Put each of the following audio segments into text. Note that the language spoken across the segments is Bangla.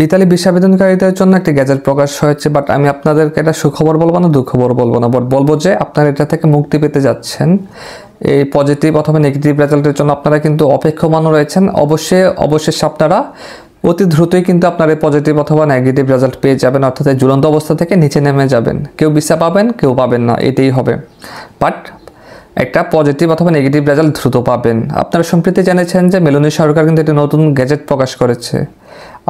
ইতালি ভিসা আবেদনকারীদের জন্য একটি গ্যাজেট প্রকাশ হয়েছে, বাট আমি আপনাদেরকে এটা সুখবর বলবো না, দুঃখবর বলবো না, বাট বলবো যে আপনারা এটা থেকে মুক্তি পেতে যাচ্ছেন। এই পজিটিভ অথবা নেগেটিভ রেজাল্টের জন্য আপনারা কিন্তু অপেক্ষমান রয়েছেন। অবশ্যই আপনারা অতি দ্রুতই কিন্তু আপনার এই পজিটিভ অথবা নেগেটিভ রেজাল্ট পেয়ে যাবেন, অর্থাৎ এই ঝুলন্ত অবস্থা থেকে নিচে নেমে যাবেন। কেউ ভিসা পাবেন, কেউ পাবেন না, এটাই হবে। বাট একটা পজিটিভ অথবা নেগেটিভ রেজাল্ট দ্রুত পাবেন। আপনারা সম্প্রতি জেনেছেন যে মেলোনি সরকার কিন্তু একটি নতুন গ্যাজেট প্রকাশ করেছে।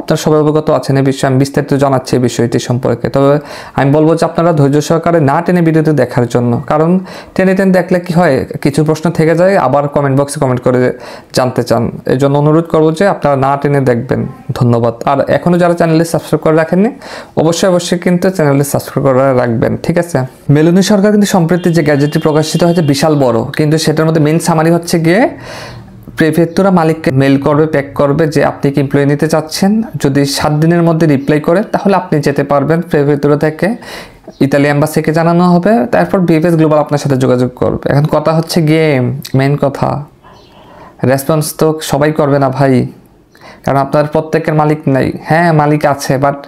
আপনারা সবাই অবগত আছেন এই বিষয়ে, আমি বিস্তারিত জানাচ্ছি এই বিষয়টি সম্পর্কে। তবে আমি বলবো যে আপনারা ধৈর্য সহকারে না টেনে ভিডিওটি দেখার জন্য, কারণ টেনে দেখলে কি হয়, কিছু প্রশ্ন থেকে যায়, আবার কমেন্ট বক্সে কমেন্ট করে জানতে চান। এই জন্য অনুরোধ করবো যে আপনারা না টেনে দেখবেন। ধন্যবাদ। আর এখনও যারা চ্যানেলটি সাবস্ক্রাইব করে রাখেননি, অবশ্যই কিন্তু চ্যানেলটি সাবস্ক্রাইব করে রাখবেন, ঠিক আছে? মেলোনি সরকার কিন্তু সম্প্রতি যে গ্যাজেটটি প্রকাশিত হয়েছে বিশাল বড়, কিন্তু সেটার মধ্যে মেইন সামারি হচ্ছে গিয়ে প্রেফেক্টুরা মালিককে মেল করবে, প্যাক করবে যে আপনি কি এমপ্লয়ি নিতে চাচ্ছেন। যদি 7 দিনের মধ্যে রিপ্লাই করে তাহলে আপনি যেতে পারবেন প্রেফেক্টুরা থেকে। ইতালি এম্বাসিকে জানানো হবে, তারপর বিএফএস গ্লোবাল আপনার সাথে যোগাযোগ করবে। এখন কথা হচ্ছে গিয়ে মেইন কথা, রেসপন্স তো সবাই করবে না ভাই, কারণ আপনার প্রত্যেকের মালিক নেই। হ্যাঁ, মালিক আছে, বাট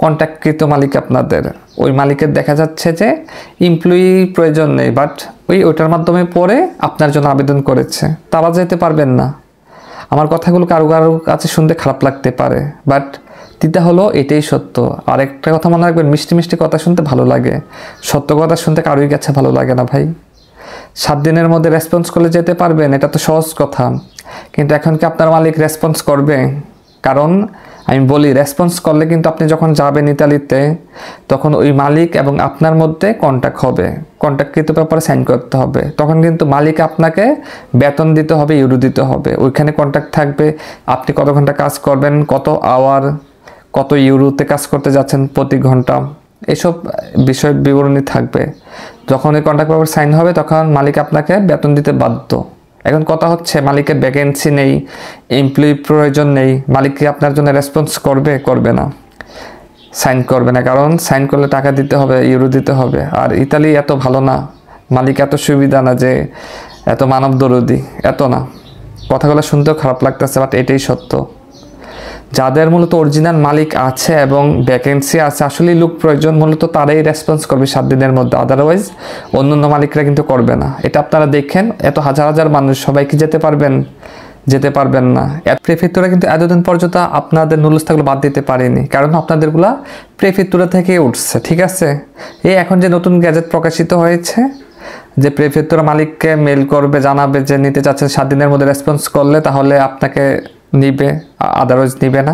কন্ট্যাক্টকৃত মালিক আপনাদের। ওই মালিকের দেখা যাচ্ছে যে এমপ্লয়ি প্রয়োজন নেই, বাট ওইটার মাধ্যমে পরে আপনার জন্য আবেদন করেছে, তারা যেতে পারবেন না। আমার কথাগুলো কারো কাছে শুনতে খারাপ লাগতে পারে, বাট দিতে হলো এটাই সত্য। আর একটা কথা মনে রাখবেন, মিষ্টি মিষ্টি কথা শুনতে ভালো লাগে, সত্য কথা শুনতে কারোই কাছে ভালো লাগে না ভাই। 7 দিনের মধ্যে রেসপন্স করলে যেতে পারবেন, এটা তো সহজ কথা। কিন্তু এখন কি আপনার মালিক রেসপন্স করবে? কারণ আমি বলি, রেসপন্স করলে কিন্তু আপনি যখন যাবেন ইতালিতে, তখন ওই মালিক এবং আপনার মধ্যে কন্ট্যাক্ট হবে, কন্ট্যাক্টকৃত ব্যাপারে সাইন করতে হবে। তখন কিন্তু মালিক আপনাকে বেতন দিতে হবে, ইউরো দিতে হবে। ওইখানে কন্ট্যাক্ট থাকবে, আপনি কত ঘন্টা কাজ করবেন, কত আওয়ার, কত ইউরোতে কাজ করতে যাচ্ছেন প্রতি ঘন্টা, এসব বিষয় বিবরণী থাকবে। যখন এই কন্ট্যাক্ট পেপার সাইন হবে, তখন মালিক আপনাকে বেতন দিতে বাধ্য। এখন কথা হচ্ছে, মালিকের ভ্যাকেন্সি নেই, এমপ্লয়ি প্রয়োজন নেই, মালিক কি আপনার জন্য রেসপন্স করবে না, সাইন করবে না। কারণ সাইন করলে টাকা দিতে হবে, ইউরো দিতে হবে। আর ইতালি এত ভালো না, মালিক এত সুবিধা না যে এত মানব দরদি, এত না। কথাগুলো শুনতেও খারাপ লাগতেছে, বাট এটাই সত্য। যাদের মূলত অরিজিনাল মালিক আছে এবং ভ্যাকেন্সি আছে, আসলেই লোক প্রয়োজন, মূলত তারাই রেসপন্স করবে 7 দিনের মধ্যে। আদারওয়াইজ অন্য মালিকরা কিন্তু করবে না। এটা আপনারা দেখেন, এত হাজার হাজার মানুষ, সবাই কি যেতে পারবেন না। প্রেফেক্টুরা কিন্তু এতদিন পর্যন্ত আপনাদের নুলুস্থাগুলো বাদ দিতে পারেনি, কারণ আপনাদেরগুলা প্রেফেক্টুরা থেকে উঠছে, ঠিক আছে? এই এখন যে নতুন গ্যাজেট প্রকাশিত হয়েছে, যে প্রেফেক্টুরা মালিককে মেল করবে, জানাবে যে নিতে চাচ্ছেন, 7 দিনের মধ্যে রেসপন্স করলে তাহলে আপনাকে নিবে, আদারওয়াইজ নিবে না।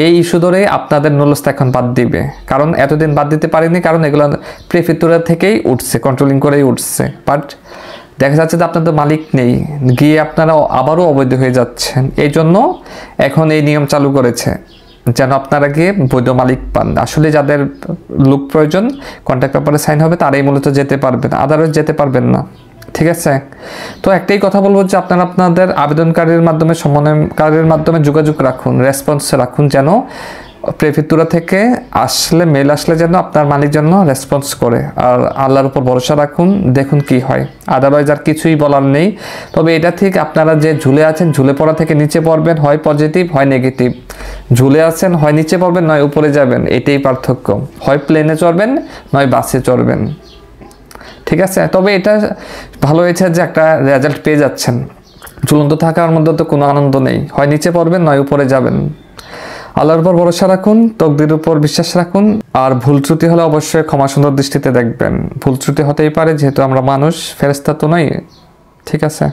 এই ইস্যু ধরে আপনাদের নুলস্থা এখন বাদ দিবে, কারণ এতদিন বাদ দিতে পারেনি, কারণ এগুলো প্রেফেক্টুরা থেকেই উঠছে, কন্ট্রোলিং করেই উঠছে। বাট দেখা যাচ্ছে যে আপনাদের মালিক নেই, গিয়ে আপনারা আবারও অবৈধ হয়ে যাচ্ছেন। এই জন্য এখন এই নিয়ম চালু করেছে, যেন আপনারা গিয়ে বৈধ মালিক পান। আসলে যাদের লোক প্রয়োজন, কন্ট্যাক্ট পেপারে সাইন হবে, তারাই মূলত যেতে পারবেন, আদারওয়াইজ যেতে পারবেন না, ঠিক আছে? তো একটাই কথা বলবো যে আপনারা আপনাদের আবেদনকারীর মাধ্যমে, সমন্বয়কারীর মাধ্যমে যোগাযোগ রাখুন, রেসপন্স রাখুন, যেন প্রেফেক্টুরা থেকে মেল আসলে যেন আপনার মালিক যেন রেসপন্স করে। আর আল্লাহর উপর ভরসা রাখুন, দেখুন কি হয়। আদারওয়াইজ আর কিছুই বলার নেই। তবে এটা ঠিক, আপনারা যে ঝুলে আছেন, ঝুলে পড়া থেকে নিচে পড়বেন, হয় পজিটিভ হয় নেগেটিভ। ঝুলে আছেন, হয় নিচে পড়বেন, নয় উপরে যাবেন, এটাই পার্থক্য। হয় প্লেনে চড়বেন, নয় বাসে চড়বেন, ঠিক আছে? তবে এটা ভালো হয়েছে যে একটা রেজাল্ট পেয়ে যাচ্ছেন। ঝুলন্ত থাকার মধ্যে তো কোনো আনন্দ নেই, হয় নিচে পড়বেন, নয় উপরে যাবেন। আল্লাহর উপর ভরসা রাখুন, তকদিরের উপর বিশ্বাস রাখুন। আর ভুল ত্রুটি হলে অবশ্যই ক্ষমা সুন্দর দৃষ্টিতে দেখবেন। ভুল ত্রুটি হতেই পারে, যেহেতু আমরা মানুষ, ফেরেশতা তো নই, ঠিক আছে?